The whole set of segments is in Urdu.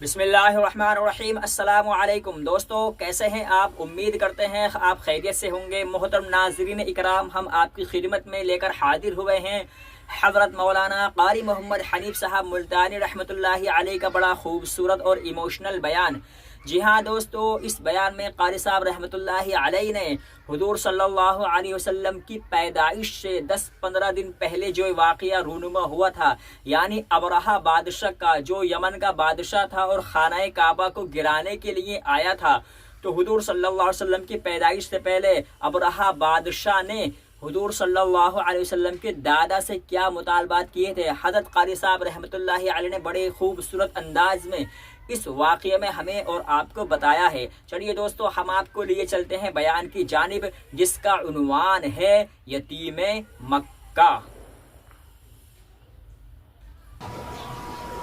بسم اللہ الرحمن الرحیم۔ السلام علیکم دوستو، کیسے ہیں آپ؟ امید کرتے ہیں آپ خیریت سے ہوں گے۔ محترم ناظرین اکرام، ہم آپ کی خدمت میں لے کر حاضر ہوئے ہیں حضرت مولانا قاری محمد حنیف صاحب ملتانی رحمۃ اللہ علیہ کا بڑا خوبصورت اور ایموشنل بیان۔ جی ہاں دوستو، اس بیان میں قاری صاحب رحمۃ اللہ علیہ نے حضور صلی اللہ علیہ وسلم کی پیدائش سے 10-15 دن پہلے جو واقعہ رونما ہوا تھا، یعنی ابرہہ بادشاہ کا، جو یمن کا بادشاہ تھا اور خانہ کعبہ کو گرانے کے لیے آیا تھا، تو حضور صلی اللہ علیہ وسلم کی پیدائش سے پہلے ابرہہ بادشاہ نے حضور صلی اللہ علیہ وسلم کے دادا سے کیا مطالبات کیے تھے، حضرت قاری صاحب رحمۃ اللہ علیہ نے بڑے خوبصورت انداز میں اس واقعے میں ہمیں اور آپ کو بتایا ہے۔ چلیے دوستو، ہم آپ کو لیے چلتے ہیں بیان کی جانب، جس کا عنوان ہے یتیم مکہ۔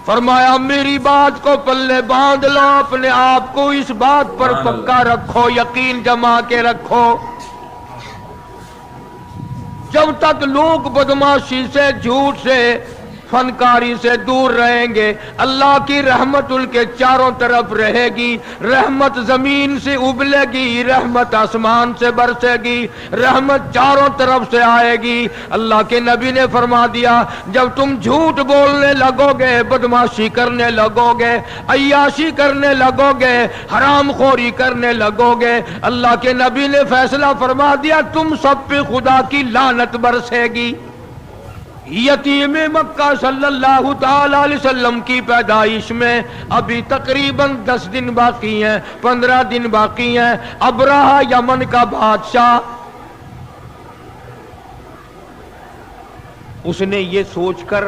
فرمایا میری بات کو پلے باندھ لو، اپنے آپ کو اس بات پر پکا رکھو، یقین جما کے رکھو، جب تک لوگ بدماشی سے، جھوٹ سے، فنکاری سے دور رہیں گے، اللہ کی رحمت ان کے چاروں طرف رہے گی۔ رحمت زمین سے ابلے گی، رحمت آسمان سے برسے گی، رحمت چاروں طرف سے آئے گی۔ اللہ کے نبی نے فرما دیا، جب تم جھوٹ بولنے لگو گے، بدماشی کرنے لگو گے، عیاشی کرنے لگو گے، حرام خوری کرنے لگو گے، اللہ کے نبی نے فیصلہ فرما دیا تم سب پہ خدا کی لعنت برسے گی۔ یتیم مکہ صلی اللہ تعالی علیہ وسلم کی پیدائش میں ابھی تقریباً 10 دن باقی ہیں، 15 دن باقی ہیں۔ ابرہہ یمن کا بادشاہ، اس نے یہ سوچ کر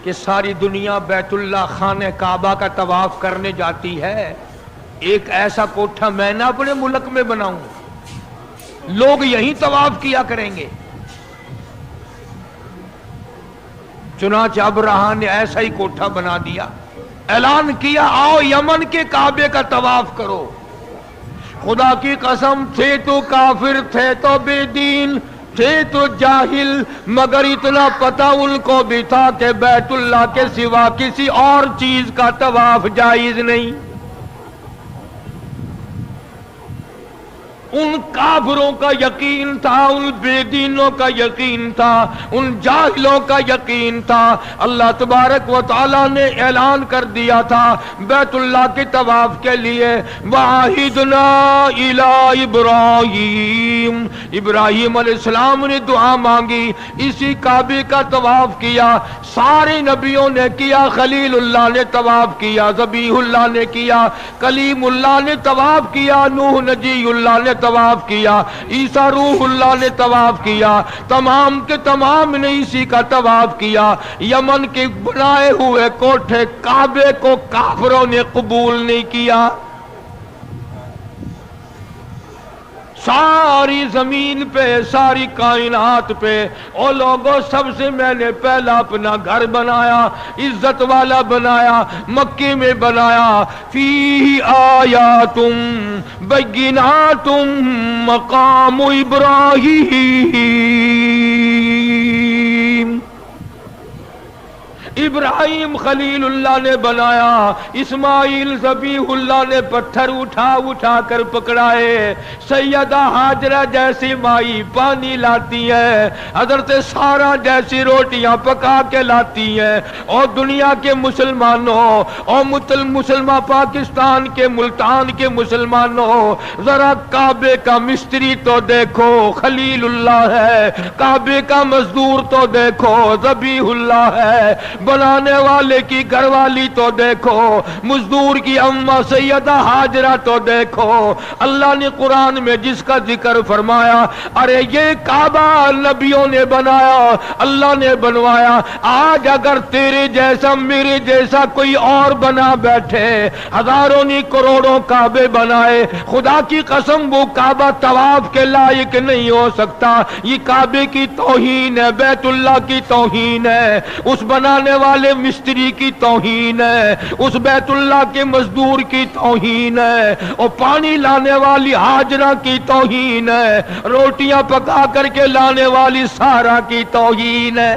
کہ ساری دنیا بیت اللہ خانہ کعبہ کا طواف کرنے جاتی ہے، ایک ایسا کوٹھا میں نہ اپنے ملک میں بناؤں، لوگ یہیں طواف کیا کریں گے۔ چنانچہ ابرہہ نے ایسا ہی کوٹھا بنا دیا، اعلان کیا آؤ یمن کے کعبے کا طواف کرو۔ خدا کی قسم، تھے تو کافر، تھے تو بے دین، تھے تو جاہل، مگر اتنا پتہ ان کو بھی تھا کہ بیت اللہ کے سوا کسی اور چیز کا طواف جائز نہیں۔ ان کافروں کا یقین تھا، ان بے دینوں کا یقین تھا، ان جاہلوں کا یقین تھا۔ اللہ تبارک و تعالیٰ نے اعلان کر دیا تھا بیت اللہ کے طواف کے لیے، وَعَهِدْنَا إِلَىٰ إِبْرَاهِيمَ، ابراہیم علیہ السلام نے دعا مانگی، اسی کعبے کا طواف کیا، سارے نبیوں نے کیا، خلیل اللہ نے طواف کیا، ذبیح اللہ نے کیا، کلیم اللہ نے طواف کیا، نوح نجی اللہ نے طواف کیا، عیسیٰ روح اللہ نے طواف کیا، تمام کے تمام نے اسی کا طواف کیا۔ یمن کے بنائے ہوئے کوٹھے کعبے کو کافروں نے قبول نہیں کیا۔ ساری زمین پہ، ساری کائنات پہ، او لوگوں، سب سے میں نے پہلا اپنا گھر بنایا، عزت والا بنایا، مکے میں بنایا، فیہ آیاتم بیناتم مقام ابراہیم۔ ابراہیم خلیل اللہ نے بنایا، اسماعیل ذبیح اللہ نے پتھر اٹھا اٹھا کر پکڑائے، سیدہ ہاجرہ جیسی مائی پانی لاتی ہے، حضرت سارہ جیسی روٹیاں پکا کے لاتی ہیں۔ اور دنیا کے مسلمانوں، اور مسلمان پاکستان کے ملتان کے مسلمانوں، ذرا کعبے کا مستری تو دیکھو، خلیل اللہ ہے، کعبے کا مزدور تو دیکھو، ذبیح اللہ ہے، بنانے والے کی گھر والی تو دیکھو، مزدور کی اماں سیدہ ہاجرہ تو دیکھو۔ اللہ نے قرآن میں جس کا ذکر فرمایا، ارے یہ کعبہ نبیوں نے بنایا، اللہ نے بنوایا، آج اگر تیرے جیسا میرے جیسا کوئی اور بنا بیٹھے، ہزاروں نہیں کروڑوں کعبے بنائے، خدا کی قسم وہ کعبہ طواف کے لائق نہیں ہو سکتا۔ یہ کعبے کی توہین ہے، بیت اللہ کی توہین ہے، اس بنانے والے مستری کی توہین ہے، اس بیت اللہ کے مزدور کی توہین ہے، اور پانی لانے والی ہاجرہ کی توہین ہے، روٹیاں پکا کر کے لانے والی سارہ کی توہین ہے۔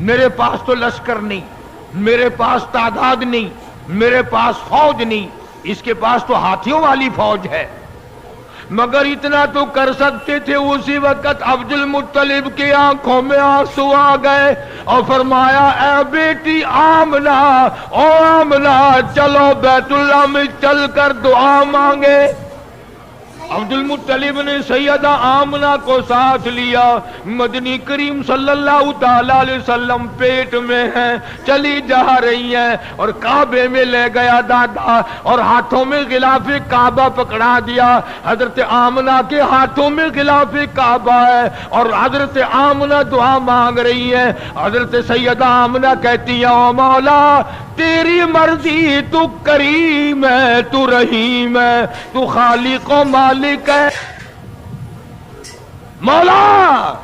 میرے پاس تو لشکر نہیں، میرے پاس تعداد نہیں، میرے پاس فوج نہیں، اس کے پاس تو ہاتھیوں والی فوج ہے، مگر اتنا تو کر سکتے تھے۔ اسی وقت عبد المطلب کی آنکھوں میں آنسو آ گئے اور فرمایا اے بیٹی آمنہ، او آمنہ چلو بیت اللہ میں چل کر دعا مانگے۔ عبد المطلب نے سیدہ آمنہ کو ساتھ لیا، مدنی کریم صلی اللہ تعالی علیہ وسلم پیٹ میں ہیں، چلی جا رہی ہیں، اور کعبے میں لے گیا دادا اور ہاتھوں میں غلاف کعبہ پکڑا دیا۔ حضرت آمنہ کے ہاتھوں میں غلاف کعبہ ہے اور حضرت آمنہ دعا مانگ رہی ہے۔ حضرت سیدہ آمنہ کہتی ہے او مولا تیری مرضی، تو کریم ہے، تو رحیم ہے، تو خالق و مالک ہے۔ مولا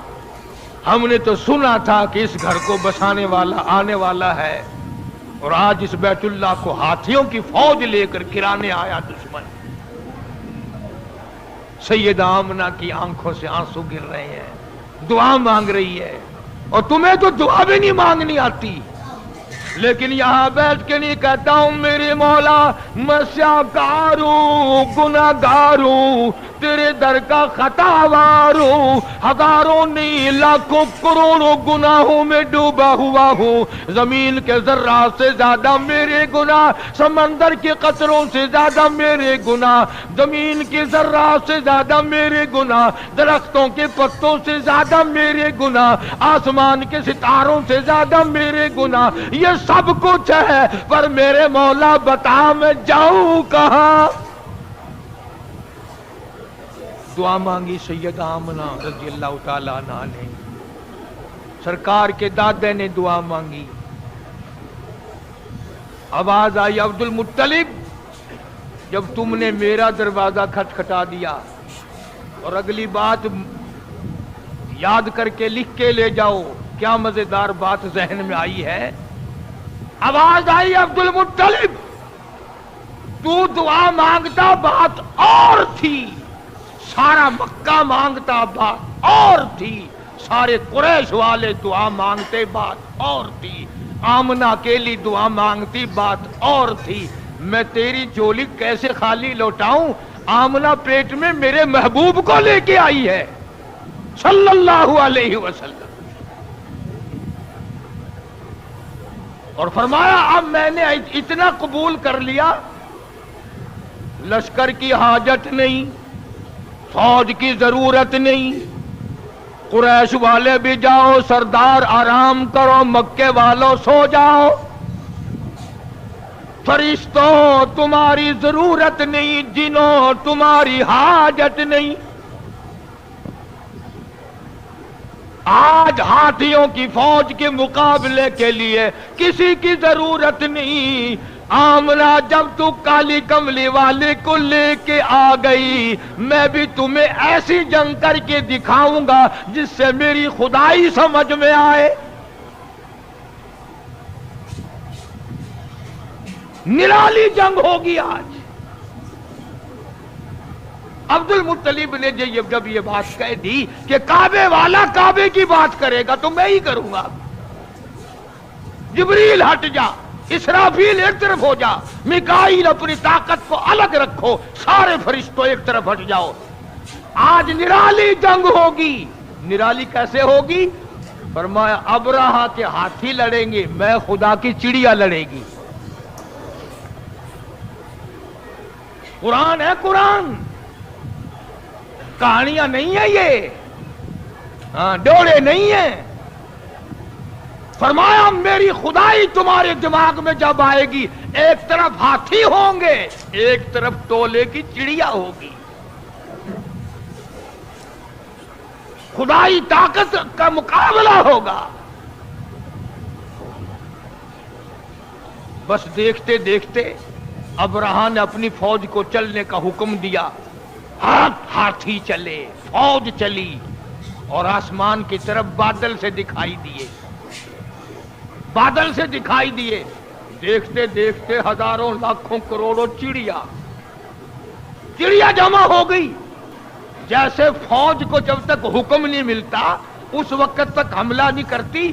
ہم نے تو سنا تھا کہ اس گھر کو بسانے والا آنے والا ہے، اور آج اس بیت اللہ کو ہاتھیوں کی فوج لے کر گرانے آیا دشمن۔ سیدہ آمنہ کی آنکھوں سے آنسو گر رہے ہیں، دعا مانگ رہی ہے، اور تمہیں تو دعا بھی نہیں مانگنی آتی، لیکن یہاں بیٹھ کے نہیں کہتا ہوں میرے مولا میں سیاکار ہوں، گناہ گار ہوں، تیرے در کا خطاوار ہوں، ہزاروں نہیں لاکھوں کروڑوں گناہوں میں ڈوبا ہوا ہوں، زمین کے ذرات سے زیادہ میرے گناہ، سمندر کے قطروں سے زیادہ میرے گناہ، زمین کے ذرات سے زیادہ میرے گناہ، درختوں کے پتوں سے زیادہ میرے گناہ، آسمان کے ستاروں سے زیادہ میرے گناہ، یہ سب کچھ ہے، پر میرے مولا بتا میں جاؤں کہاں؟ دعا مانگی سیدہ آمنہ رضی اللہ تعالیٰ عنہ نے، سرکار کے دادے نے دعا مانگی، آواز آئی عبد المطلب جب تم نے میرا دروازہ کھٹکھٹا دیا، اور اگلی بات یاد کر کے لکھ کے لے جاؤ، کیا مزیدار بات ذہن میں آئی ہے، آواز آئی عبد المطلب تو دعا مانگتا بات اور تھی، سارا مکہ مانگتا بات اور تھی، سارے قریش والے دعا مانگتے بات اور تھی، آمنہ اکیلی دعا مانگتی بات اور تھی، میں تیری جھولی کیسے خالی لوٹاؤں؟ آمنہ پیٹ میں میرے محبوب کو لے کے آئی ہے صلی اللہ علیہ وسلم، اور فرمایا اب میں نے اتنا قبول کر لیا، لشکر کی حاجت نہیں، فوج کی ضرورت نہیں، قریش والے بھی جاؤ، سردار آرام کرو، مکے والوں سو جاؤ، فرشتوں تمہاری ضرورت نہیں، جنوں تمہاری حاجت نہیں، آج ہاتھیوں کی فوج کے مقابلے کے لیے کسی کی ضرورت نہیں۔ آمنہ جب تو کالی کملی والے کو لے کے آ گئی، میں بھی تمہیں ایسی جنگ کر کے دکھاؤں گا جس سے میری خدائی سمجھ میں آئے۔ نرالی جنگ ہوگی آج۔ عبد المطلب نے جب یہ بات کہہ دی کہ کعبے والا کعبے کی بات کرے گا تو میں ہی کروں گا، جبریل ہٹ جا، اسرافیل ایک طرف ہو جا، میکائیل اپنی طاقت کو الگ رکھو، سارے فرشتوں ایک طرف ہٹ جاؤ، آج نرالی جنگ ہوگی۔ نرالی کیسے ہوگی؟ فرمایا ابرہہ کے ہاتھی لڑیں گے، میں خدا کی چڑیا لڑے گی۔ قرآن ہے، قرآن کہانیاں نہیں ہیں، یہ ڈوڑے نہیں ہیں۔ فرمایا میری خدائی تمہارے دماغ میں جب آئے گی، ایک طرف ہاتھی ہوں گے، ایک طرف ٹولے کی چڑیا ہوگی، خدائی طاقت کا مقابلہ ہوگا۔ بس دیکھتے دیکھتے ابرہہ نے اپنی فوج کو چلنے کا حکم دیا، ہاتھی چلے، فوج چلی، اور آسمان کی طرف بادل سے دکھائی دیے، بادل سے دکھائی دیے، دیکھتے دیکھتے ہزاروں لاکھوں کروڑوں چڑیا جمع ہو گئی۔ جیسے فوج کو جب تک حکم نہیں ملتا اس وقت تک حملہ نہیں کرتی،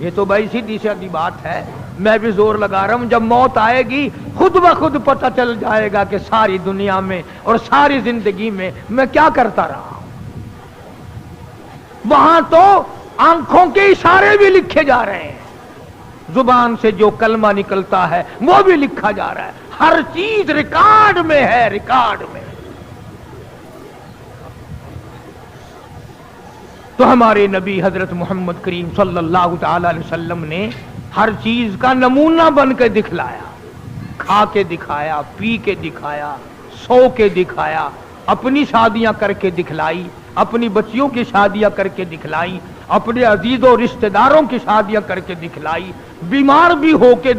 یہ تو بھائی سیدھی سادی بات ہے، میں بھی زور لگا رہا ہوں، جب موت آئے گی خود بخود پتہ چل جائے گا کہ ساری دنیا میں اور ساری زندگی میں کیا کرتا رہا ہوں۔ وہاں تو آنکھوں کے اشارے بھی لکھے جا رہے ہیں، زبان سے جو کلمہ نکلتا ہے وہ بھی لکھا جا رہا ہے، ہر چیز ریکارڈ میں ہے، ریکارڈ میں۔ تو ہمارے نبی حضرت محمد کریم صلی اللہ تعالی علیہ وسلم نے ہر چیز کا نمونہ بن کے دکھلایا، کھا کے دکھایا، پی کے دکھایا، سو کے دکھایا، اپنی شادیاں کر کے دکھلائی، اپنی بچیوں کی شادیاں کر کے دکھلائی، اپنے عزیزوں و رشتہ داروں کی شادیاں کر کے دکھلائی، بیمار بھی ہو کے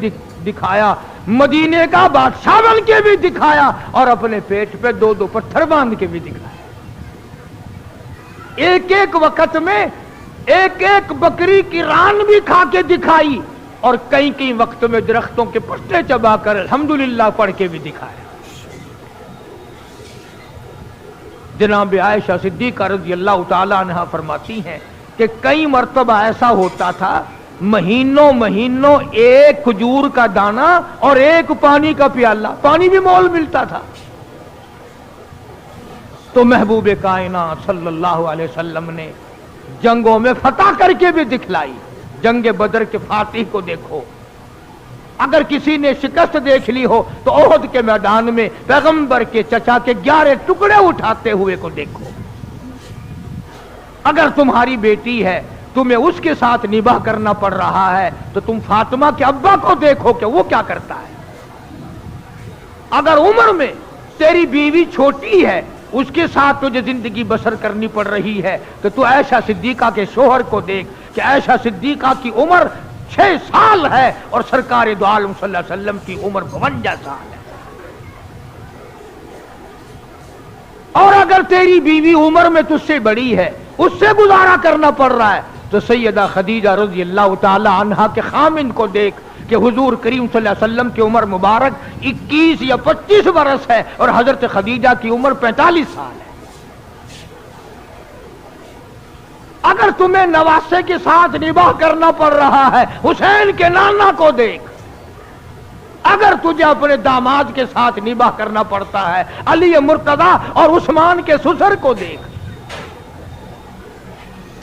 دکھایا، مدینے کا بادشاہ بن کے بھی دکھایا، اور اپنے پیٹ پہ 2 پتھر باندھ کے بھی دکھایا۔ ایک ایک وقت میں ایک ایک بکری کی ران بھی کھا کے دکھائی، اور کئی وقت میں درختوں کے پتے چبا کر الحمدللہ پڑھ کے بھی دکھایا۔ جناب عائشہ صدیقہ رضی اللہ تعالی عنہا فرماتی ہیں کہ کئی مرتبہ ایسا ہوتا تھا، مہینوں ایک کھجور کا دانہ اور ایک پانی کا پیالہ، پانی بھی مول ملتا تھا، تو محبوب کائنات صلی اللہ علیہ وسلم نے جنگوں میں فتح کر کے بھی دکھلائی۔ جنگ بدر کے فاتح کو دیکھو، اگر کسی نے شکست دیکھ لی ہو تو احد کے میدان میں پیغمبر کے چچا کے 11 ٹکڑے اٹھاتے ہوئے کو دیکھو۔ اگر تمہاری بیٹی ہے، تمہیں اس کے ساتھ نباہ کرنا پڑ رہا ہے، تو تم فاطمہ کے ابا کو دیکھو کہ وہ کیا کرتا ہے۔ اگر عمر میں تیری بیوی چھوٹی ہے، اس کے ساتھ تجھے زندگی بسر کرنی پڑ رہی ہے، تو تو عائشہ صدیقہ کے شوہر کو دیکھ کہ عائشہ صدیقہ کی عمر 6 سال ہے اور سرکار دو عالم صلی اللہ علیہ وسلم کی عمر 52 سال ہے۔ اور اگر تیری بیوی عمر میں تجھ سے بڑی ہے، اس سے گزارا کرنا پڑ رہا ہے، تو سیدہ خدیجہ رضی اللہ تعالی عنہا کے خامن کو دیکھ کہ حضور کریم صلی اللہ علیہ وسلم کی عمر مبارک 21 یا 25 برس ہے، اور حضرت خدیجہ کی عمر 45 سال ہے۔ اگر تمہیں نواسے کے ساتھ نباہ کرنا پڑ رہا ہے، حسین کے نانا کو دیکھ۔ اگر تجھے اپنے داماد کے ساتھ نباہ کرنا پڑتا ہے، علی مرتضی اور عثمان کے سسر کو دیکھ۔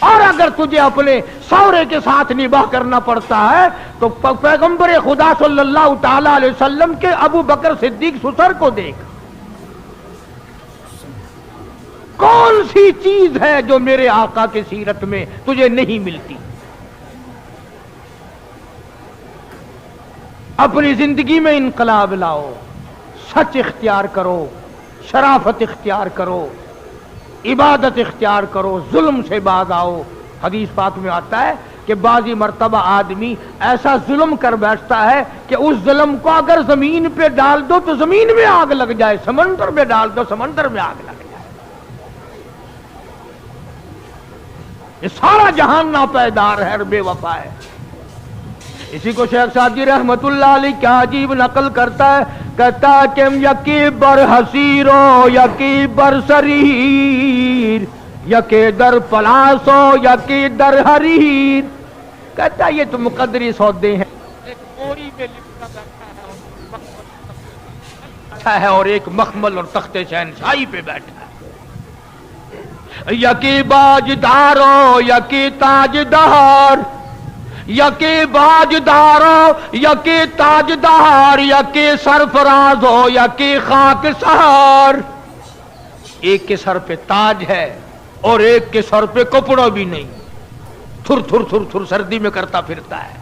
اور اگر تجھے اپنے سورے کے ساتھ نباہ کرنا پڑتا ہے تو پیغمبر خدا صلی اللہ تعالی علیہ وسلم کے ابو بکر صدیق سسر کو دیکھ۔ کون سی چیز ہے جو میرے آقا کی سیرت میں تجھے نہیں ملتی؟ اپنی زندگی میں انقلاب لاؤ، سچ اختیار کرو، شرافت اختیار کرو، عبادت اختیار کرو، ظلم سے باز آؤ۔ حدیث پاک میں آتا ہے کہ بعضی مرتبہ آدمی ایسا ظلم کر بیٹھتا ہے کہ اس ظلم کو اگر زمین پہ ڈال دو تو زمین میں آگ لگ جائے، سمندر میں ڈال دو سمندر میں آگ لگ جائے۔ یہ سارا جہان ناپیدار ہے اور بے وفا ہے۔ اسی کو شیخ سعدی رحمت اللہ علیہ کیا عجیب نقل کرتا ہے، کہتا ہے کہ یکی بر حسیرو یکی بر سریر، یکی در پلاسو یکی در حریر۔ کہتا ہے یہ تو مقدری سودے ہیں، ایک موری میں لپٹا بیٹھا ہے اور ایک مخمل اور تخت شہنشاہی پہ بیٹھا ہے۔ یکی باجدارو یکی تاجدار، یکی باجدارو یکی تاجدار، یکی سرفراز ہو یکی خاک سہار۔ ایک کے سر پہ تاج ہے اور ایک کے سر پہ کپڑا بھی نہیں، تھر تھر تھر تھر سردی میں کرتا پھرتا ہے۔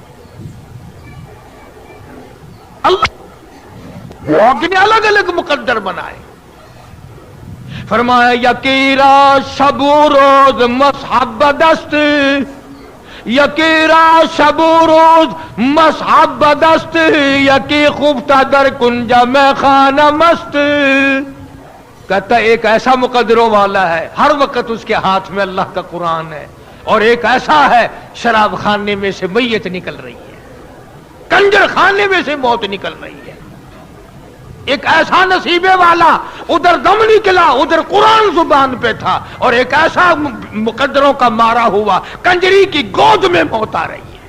اللہ نے الگ الگ مقدر بنائے۔ فرمایا یکی را شب و روز مصحب دست، یکی را شب و روز مصحب دست، یکی خفتہ در کنج میں خانہ مست۔ کہتا ہے ایک ایسا مقدروں والا ہے، ہر وقت اس کے ہاتھ میں اللہ کا قرآن ہے، اور ایک ایسا ہے شراب خانے میں سے میت نکل رہی ہے، کنجر خانے میں سے موت نکل رہی ہے۔ ایک ایسا نصیبے والا ادھر دم نکلا، ادھر قرآن زبان پہ تھا، اور ایک ایسا مقدروں کا مارا ہوا کنجری کی گود میں موت آ رہی ہے۔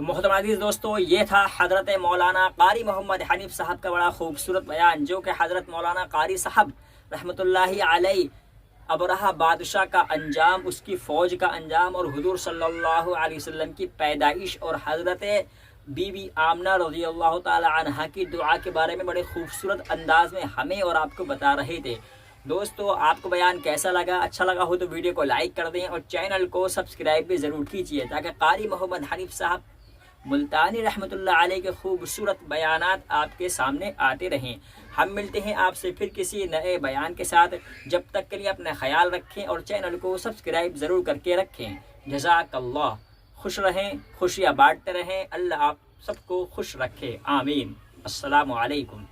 تو محترم عزیز دوستو، یہ تھا حضرت مولانا قاری محمد حنیف صاحب کا بڑا خوبصورت بیان، جو کہ حضرت مولانا قاری صاحب رحمۃ اللہ علیہ ابرہہ بادشاہ کا انجام، اس کی فوج کا انجام، اور حضور صلی اللہ علیہ وسلم کی پیدائش اور حضرت بی بی آمنہ رضی اللہ تعالی عنہا کی دعا کے بارے میں بڑے خوبصورت انداز میں ہمیں اور آپ کو بتا رہے تھے۔ دوستو، آپ کو بیان کیسا لگا؟ اچھا لگا ہو تو ویڈیو کو لائک کر دیں اور چینل کو سبسکرائب بھی ضرور کیجیے، تاکہ قاری محمد حنیف صاحب ملتانی رحمۃ اللہ علیہ کے خوبصورت بیانات آپ کے سامنے آتے رہیں۔ ہم ملتے ہیں آپ سے پھر کسی نئے بیان کے ساتھ، جب تک کے لیے اپنا خیال رکھیں اور چینل کو سبسکرائب ضرور کر کے رکھیں۔ جزاک اللہ۔ خوش رہیں، خوشیاں بانٹتے رہیں، اللہ آپ سب کو خوش رکھے، آمین۔ السلام علیکم۔